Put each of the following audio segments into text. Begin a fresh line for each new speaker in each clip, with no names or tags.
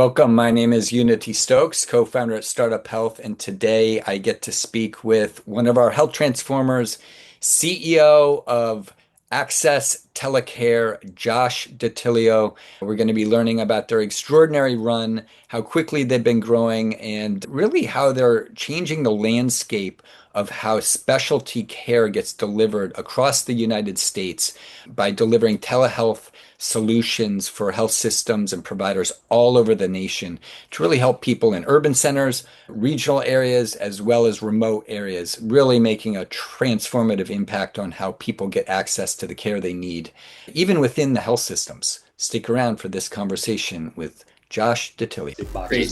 Welcome. My name is Unity Stoakes, co-founder at Startup Health, and today I get to speak with one of our health transformers, CEO of Access TeleCare, Josh DeTillio. We're going to be learning about their extraordinary run, how quickly they've been growing, and really how they're changing the landscape of how specialty care gets delivered across the United States by delivering telehealth solutions for health systems and providers all over the nation to really help people in urban centers, regional areas, as well as remote areas, really making a transformative impact on how people get access to the care they need, even within the health systems. Stick around for this conversation with Josh DeTillio.
Great.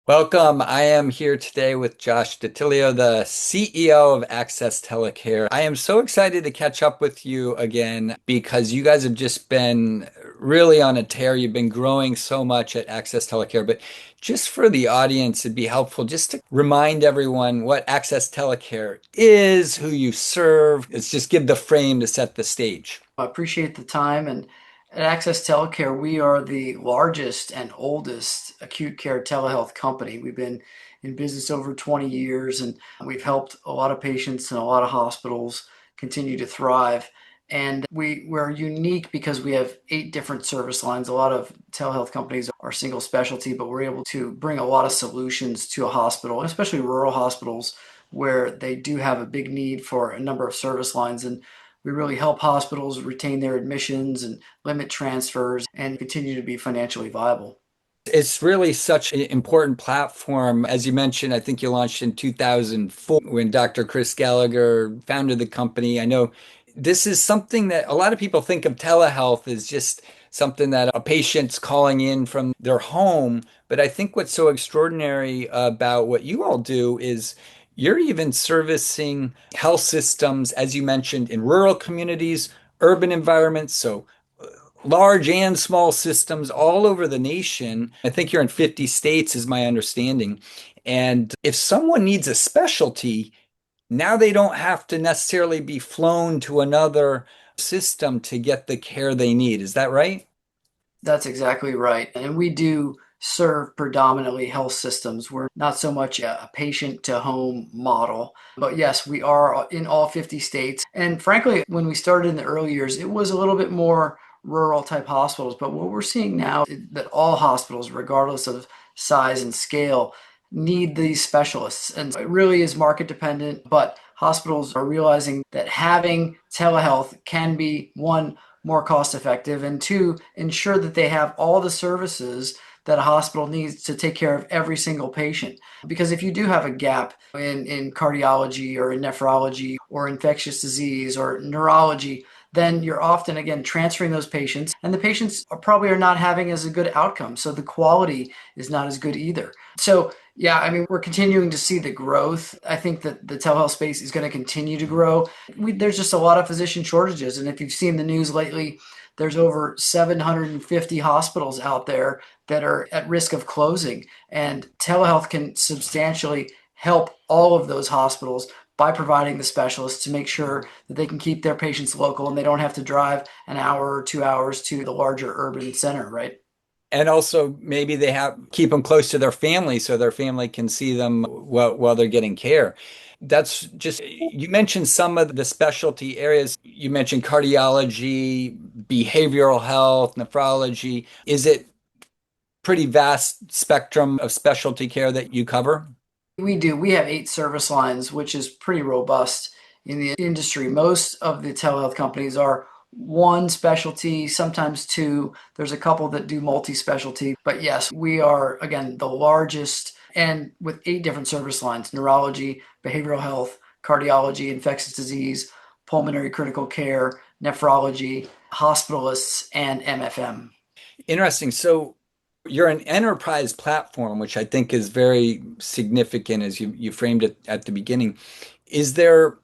Welcome. I am here today with Josh DeTillio, the CEO of Access TeleCare. I am so excited to catch up with you again because you guys have just been really on a tear. You've been growing so much at Access TeleCare, but just for the audience, it'd be helpful just to remind everyone what Access TeleCare is, who you serve. It's just give the frame to set the stage.
I appreciate the time. And at Access TeleCare, we are the largest and oldest acute care telehealth company. We've been in business over 20 years, and we've helped a lot of patients and a lot of hospitals continue to thrive. And we're unique because we have 8 different service lines. A lot of telehealth companies are single specialty, but we're able to bring a lot of solutions to a hospital, especially rural hospitals where they do have a big need for a number of service lines. And we really help hospitals retain their admissions and limit transfers and continue to be financially viable.
It's really such an important platform. As you mentioned, I think you launched in 2004 when Dr. Chris Gallagher founded the company. I know this is something that a lot of people think of telehealth as just something that a patient's calling in from their home. But I think what's so extraordinary about what you all do is you're even servicing health systems, as you mentioned, in rural communities, urban environments. So large and small systems all over the nation. I think you're in 50 states, is my understanding. And if someone needs a specialty, now they don't have to necessarily be flown to another system to get the care they need. Is that right?
That's exactly right. And we do serve predominantly health systems. We're not so much a patient to home model, but yes, we are in all 50 states. And frankly, when we started in the early years, it was a little bit more rural type hospitals. But what we're seeing now is that all hospitals, regardless of size and scale, need these specialists. And it really is market dependent, but hospitals are realizing that having telehealth can be one, more cost effective, and two, ensure that they have all the services that a hospital needs to take care of every single patient. Because if you do have a gap in cardiology or in nephrology or infectious disease or neurology, then you're often again transferring those patients, and the patients probably are not having as a good outcome. So the quality is not as good either. So yeah, I mean, we're continuing to see the growth. I think that the telehealth space is going to continue to grow. There's just a lot of physician shortages. And if you've seen the news lately, there's over 750 hospitals out there that are at risk of closing. And telehealth can substantially help all of those hospitals by providing the specialists to make sure that they can keep their patients local and they don't have to drive an hour or 2 hours to the larger urban center, right?
And also maybe they have keep them close to their family so their family can see them while they're getting care. That's just, you mentioned some of the specialty areas. You mentioned cardiology, behavioral health, nephrology. Is it pretty vast spectrum of specialty care that you cover?
We do. We have 8 service lines, which is pretty robust in the industry. Most of the telehealth companies are one specialty, sometimes two. There's a couple that do multi-specialty. But yes, we are, again, the largest and with 8 different service lines: neurology, behavioral health, cardiology, infectious disease, pulmonary critical care, nephrology, hospitalists, and MFM.
Interesting. So you're an enterprise platform, which I think is very significant as you framed it at the beginning. Is there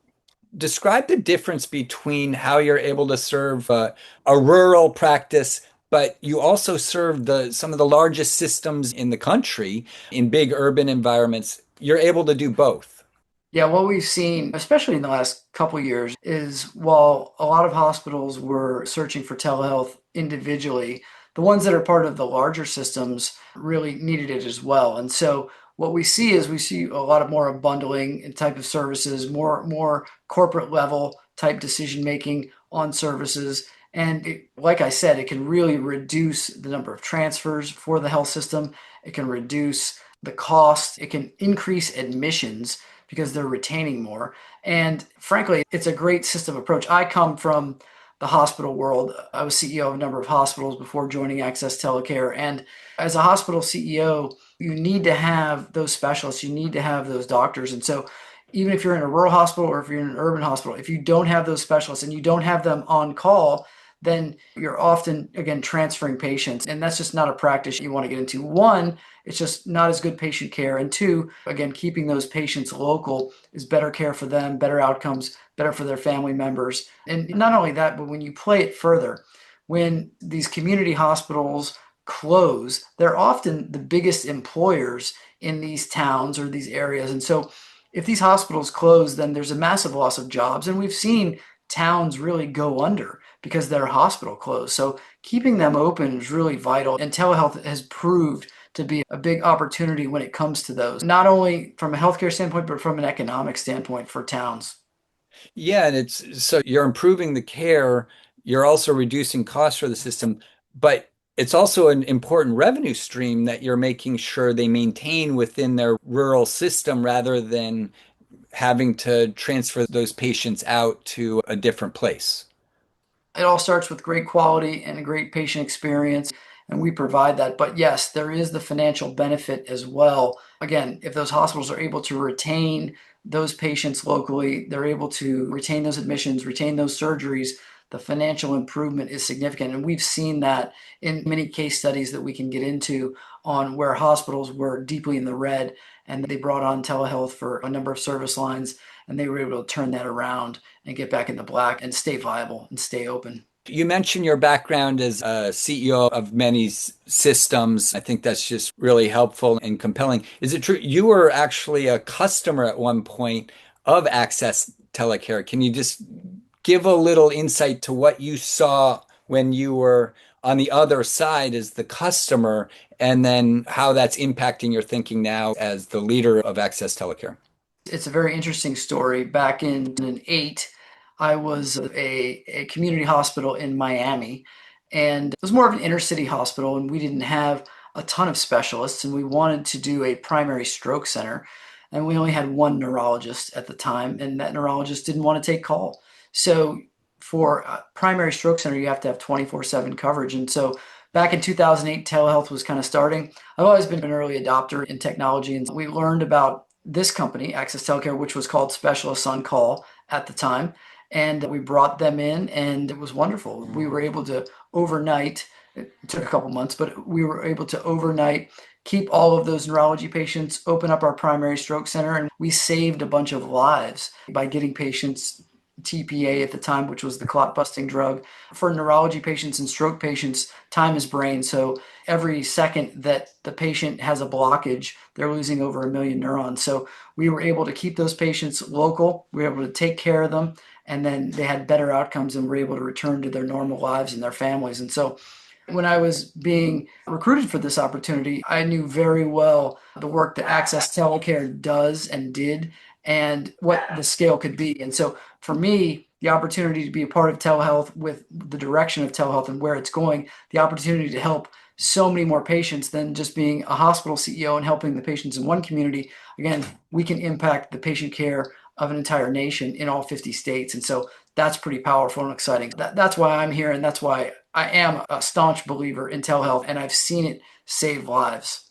Describe the difference between how you're able to serve a rural practice, but you also serve some of the largest systems in the country in big urban environments. You're able to do both.
Yeah, what we've seen, especially in the last couple years, is while a lot of hospitals were searching for telehealth individually, the ones that are part of the larger systems really needed it as well. And so what we see is we see a lot of more of bundling and type of services, more corporate level type decision making on services. And like I said, it can really reduce the number of transfers for the health system. It can reduce the cost. It can increase admissions because they're retaining more. And frankly, it's a great system approach. I come from the hospital world. I was CEO of a number of hospitals before joining Access TeleCare. And as a hospital CEO, you need to have those specialists, you need to have those doctors. And so, even if you're in a rural hospital or if you're in an urban hospital, if you don't have those specialists and you don't have them on call, then you're often, again, transferring patients. And that's just not a practice you want to get into. One, it's just not as good patient care. And two, again, keeping those patients local is better care for them, better outcomes, better for their family members. And not only that, but when you play it further, when these community hospitals close, they're often the biggest employers in these towns or these areas. And so if these hospitals close, then there's a massive loss of jobs. And we've seen towns really go under because their hospital closed. So keeping them open is really vital. And telehealth has proved to be a big opportunity when it comes to those, not only from a healthcare standpoint, but from an economic standpoint for towns.
Yeah, and it's so you're improving the care, you're also reducing costs for the system, but it's also an important revenue stream that you're making sure they maintain within their rural system rather than having to transfer those patients out to a different place.
It all starts with great quality and a great patient experience, and we provide that. But yes, there is the financial benefit as well. Again, if those hospitals are able to retain those patients locally, they're able to retain those admissions, retain those surgeries. The financial improvement is significant. And we've seen that in many case studies that we can get into on where hospitals were deeply in the red and they brought on telehealth for a number of service lines and they were able to turn that around and get back in the black and stay viable and stay open.
You mentioned your background as a CEO of many systems. I think that's just really helpful and compelling. Is it true you were actually a customer at one point of Access Telecare? Can you just give a little insight to what you saw when you were on the other side as the customer, and then how that's impacting your thinking now as the leader of Access Telecare?
It's a very interesting story. Back in 2008, I was a community hospital in Miami, and it was more of an inner city hospital, and we didn't have a ton of specialists, and we wanted to do a primary stroke center, and we only had one neurologist at the time, and that neurologist didn't want to take call. So for a primary stroke center, you have to have 24/7 coverage, and so back in 2008, telehealth was kind of starting. I've always been an early adopter in technology, and we learned about this company, Access TeleCare, which was called Specialists on Call at the time. And we brought them in, and it was wonderful. We were able to overnight, it took a couple months, but we were able to overnight keep all of those neurology patients, open up our primary stroke center, and we saved a bunch of lives by getting patients TPA at the time, which was the clot busting drug. For neurology patients and stroke patients, time is brain. So every second that the patient has a blockage, they're losing over 1 million neurons. So we were able to keep those patients local. We were able to take care of them, and then they had better outcomes and were able to return to their normal lives and their families. And so when I was being recruited for this opportunity, I knew very well the work that Access Telecare does and did and what the scale could be. And so for me, the opportunity to be a part of telehealth with the direction of telehealth and where it's going, the opportunity to help so many more patients than just being a hospital CEO and helping the patients in one community. Again, we can impact the patient care of an entire nation in all 50 states. And so that's pretty powerful and exciting. That's why I'm here, and that's why I am a staunch believer in telehealth, and I've seen it save lives.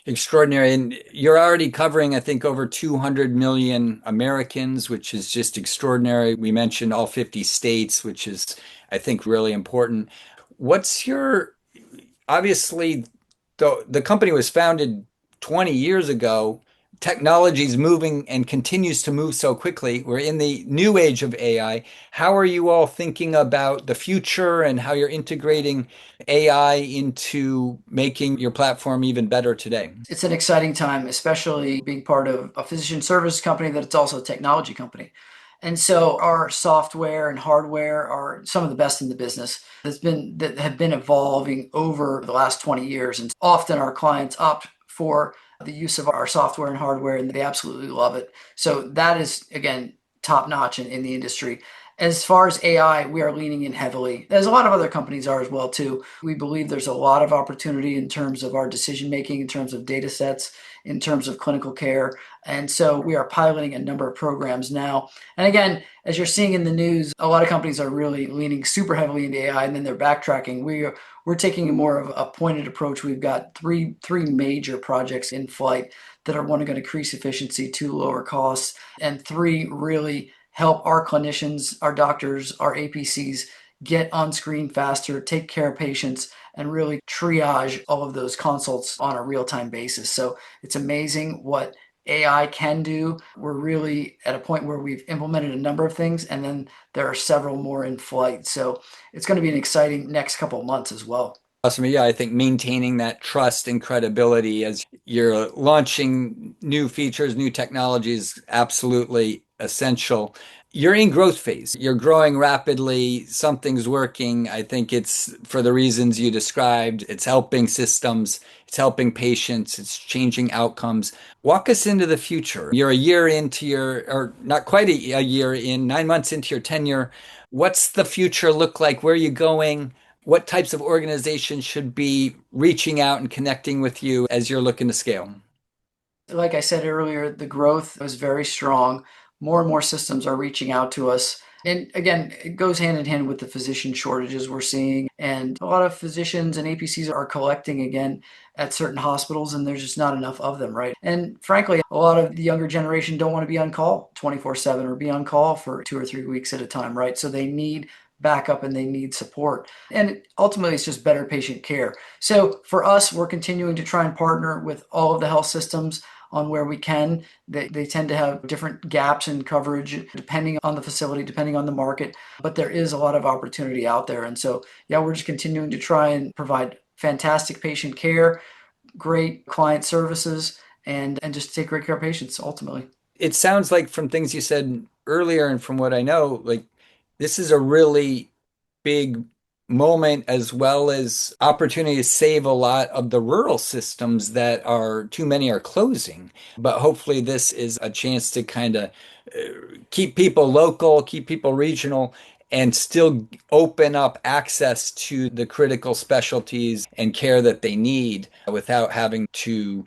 Extraordinary. And you're already covering, I think, over 200 million Americans, which is just extraordinary. We mentioned all 50 states, which is, I think, really important. What's your, obviously, the company was founded 20 years ago. technology is moving and continues to move so quickly. We're in the new age of AI. How are you all thinking about the future and how you're integrating AI into making your platform even better today?
It's an exciting time, especially being part of a physician service company that it's also a technology company. And so our software and hardware are some of the best in the business that have been evolving over the last 20 years. And often our clients opt for the use of our software and hardware, and they absolutely love it. So that is, again, top notch in the industry. As far as AI, we are leaning in heavily. As a lot of other companies are as well too. We believe there's a lot of opportunity in terms of our decision making, in terms of data sets, in terms of clinical care. And so we are piloting a number of programs now. And again, as you're seeing in the news, a lot of companies are really leaning super heavily into AI and then they're backtracking. We're taking a more of a pointed approach. We've got three major projects in flight that are one, going to increase efficiency, two, lower costs, and three, really help our clinicians, our doctors, our APCs get on screen faster, take care of patients, and really triage all of those consults on a real-time basis. So it's amazing what AI can do. We're really at a point where we've implemented a number of things, and then there are several more in flight. So it's going to be an exciting next couple of months as well.
Awesome. Yeah, I think maintaining that trust and credibility as you're launching new features, new technologies, absolutely essential. You're in growth phase. You're growing rapidly. Something's working. I think it's for the reasons you described. It's helping systems, it's helping patients, it's changing outcomes. Walk us into the future. You're a year into or not quite a year in, 9 months into your tenure. What's the future look like? Where are you going? What types of organizations should be reaching out and connecting with you as you're looking to scale?
Like I said earlier, the growth was very strong. More and more systems are reaching out to us. And again, it goes hand in hand with the physician shortages we're seeing. And a lot of physicians and APCs are collecting again at certain hospitals, and there's just not enough of them, right? And frankly, a lot of the younger generation don't want to be on call 24/7 or be on call for 2 or 3 weeks at a time, right? So they need backup and they need support. And ultimately, it's just better patient care. So for us, we're continuing to try and partner with all of the health systems on where we can. They tend to have different gaps in coverage depending on the facility, depending on the market, but there is a lot of opportunity out there. And so, yeah, we're just continuing to try and provide fantastic patient care, great client services, and just take great care of patients ultimately.
It sounds like from things you said earlier and from what I know, like this is a really big moment as well as opportunity to save a lot of the rural systems that are too many are closing. But hopefully this is a chance to kind of keep people local, keep people regional, and still open up access to the critical specialties and care that they need without having to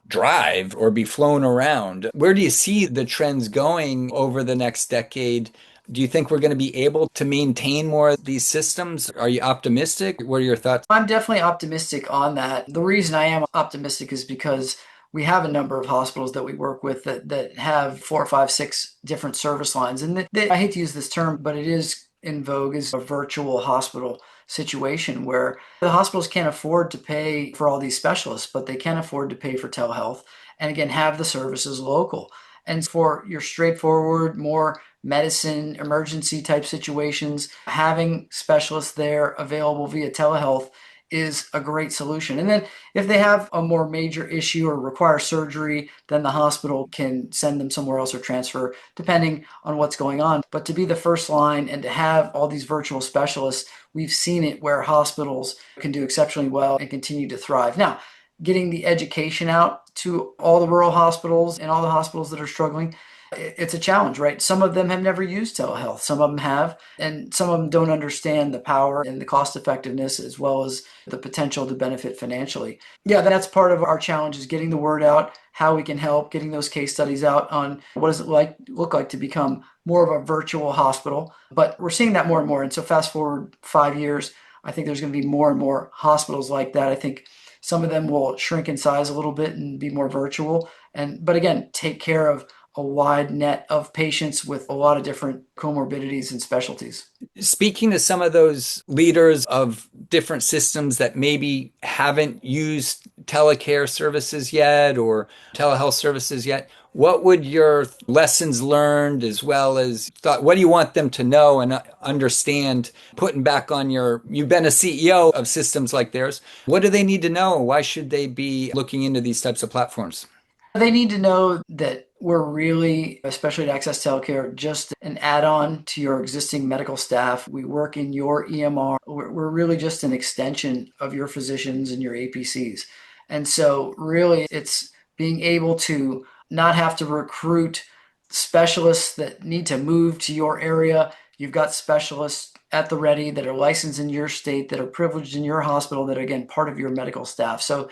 drive or be flown around. Where do you see the trends going over the next decade? Do you think we're going to be able to maintain more of these systems? Are you optimistic? What are your thoughts?
I'm definitely optimistic on that. The reason I am optimistic is because we have a number of hospitals that we work with that have four, five, six different service lines. And I hate to use this term, but it is in vogue is a virtual hospital situation where the hospitals can't afford to pay for all these specialists, but they can afford to pay for telehealth and again have the services local. And for your straightforward, more medicine, emergency type situations, having specialists there available via telehealth is a great solution. And then if they have a more major issue or require surgery, then the hospital can send them somewhere else or transfer depending on what's going on. But to be the first line and to have all these virtual specialists, we've seen it where hospitals can do exceptionally well and continue to thrive. Now, getting the education out to all the rural hospitals and all the hospitals that are struggling, it's a challenge, right? Some of them have never used telehealth, some of them have, and some of them don't understand the power and the cost effectiveness as well as the potential to benefit financially. Yeah, that's part of our challenge is getting the word out, how we can help, getting those case studies out on what does it look like to become more of a virtual hospital. But we're seeing that more and more. And so fast forward 5 years, I think there's going to be more and more hospitals like that. I think some of them will shrink in size a little bit and be more virtual. But again, take care of a wide net of patients with a lot of different comorbidities and specialties.
Speaking to some of those leaders of different systems that maybe haven't used telecare services yet or telehealth services yet. What would your lessons learned as well as thought, what do you want them to know and understand putting back on you've been a CEO of systems like theirs. What do they need to know? Why should they be looking into these types of platforms?
They need to know that we're really, especially at Access TeleCare, just an add-on to your existing medical staff. We work in your EMR. We're really just an extension of your physicians and your APCs. And so really it's being able to not have to recruit specialists that need to move to your area. You've got specialists at the ready that are licensed in your state, that are privileged in your hospital, that are, again, part of your medical staff. So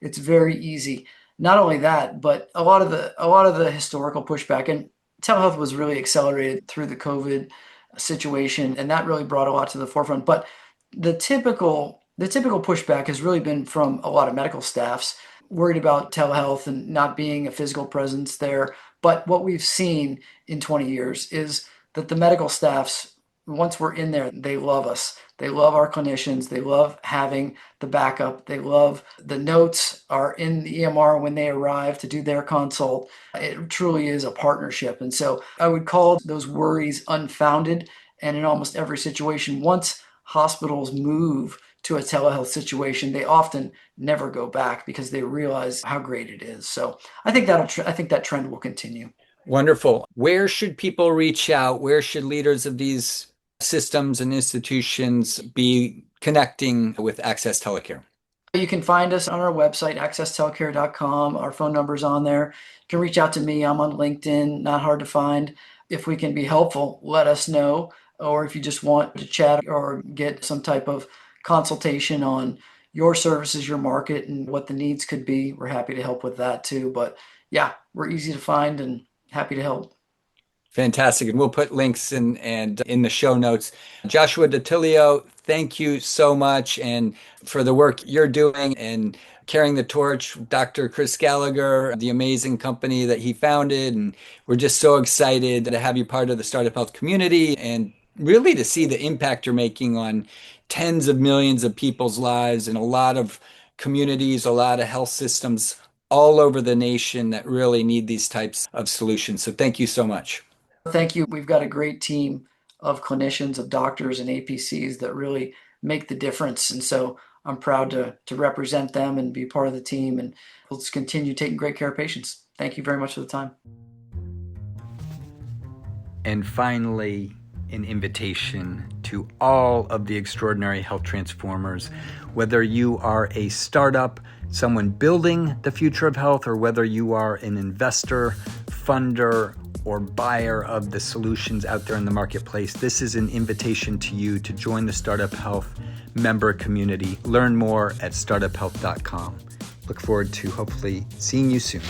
it's very easy. Not only that, but a lot of the historical pushback, and telehealth was really accelerated through the COVID situation, and that really brought a lot to the forefront. But the typical pushback has really been from a lot of medical staffs worried about telehealth and not being a physical presence there. But what we've seen in 20 years is that the medical staffs, once we're in there, they love us. They love our clinicians. They love having the backup. They love the notes are in the EMR when they arrive to do their consult. It truly is a partnership. And so I would call those worries unfounded. And in almost every situation, once hospitals move to a telehealth situation, they often never go back because they realize how great it is. So I think that trend will continue.
Wonderful. Where should people reach out? Where should leaders of these systems and institutions be connecting with Access Telecare?
You can find us on our website, accesstelecare.com. Our phone number's on there. You can reach out to me. I'm on LinkedIn, not hard to find. If we can be helpful, let us know. Or if you just want to chat or get some type of consultation on your services, your market, and what the needs could be, we're happy to help with that too. But yeah, we're easy to find and happy to help.
Fantastic. And we'll put links and in the show notes. Joshua DeTillio, thank you so much and for the work you're doing and carrying the torch. Dr. Chris Gallagher, the amazing company that he founded. And we're just so excited to have you part of the startup health community and really to see the impact you're making on tens of millions of people's lives and a lot of communities, a lot of health systems all over the nation that really need these types of solutions. So thank you so much.
Thank you. We've got a great team of clinicians, of doctors and APCs that really make the difference. And so I'm proud to represent them and be part of the team. And let's continue taking great care of patients. Thank you very much for the time.
And finally, an invitation to all of the extraordinary health transformers, whether you are a startup, someone building the future of health, or whether you are an investor, funder, or buyer of the solutions out there in the marketplace. This is an invitation to you to join the Startup Health member community. Learn more at startuphealth.com. Look forward to hopefully seeing you soon.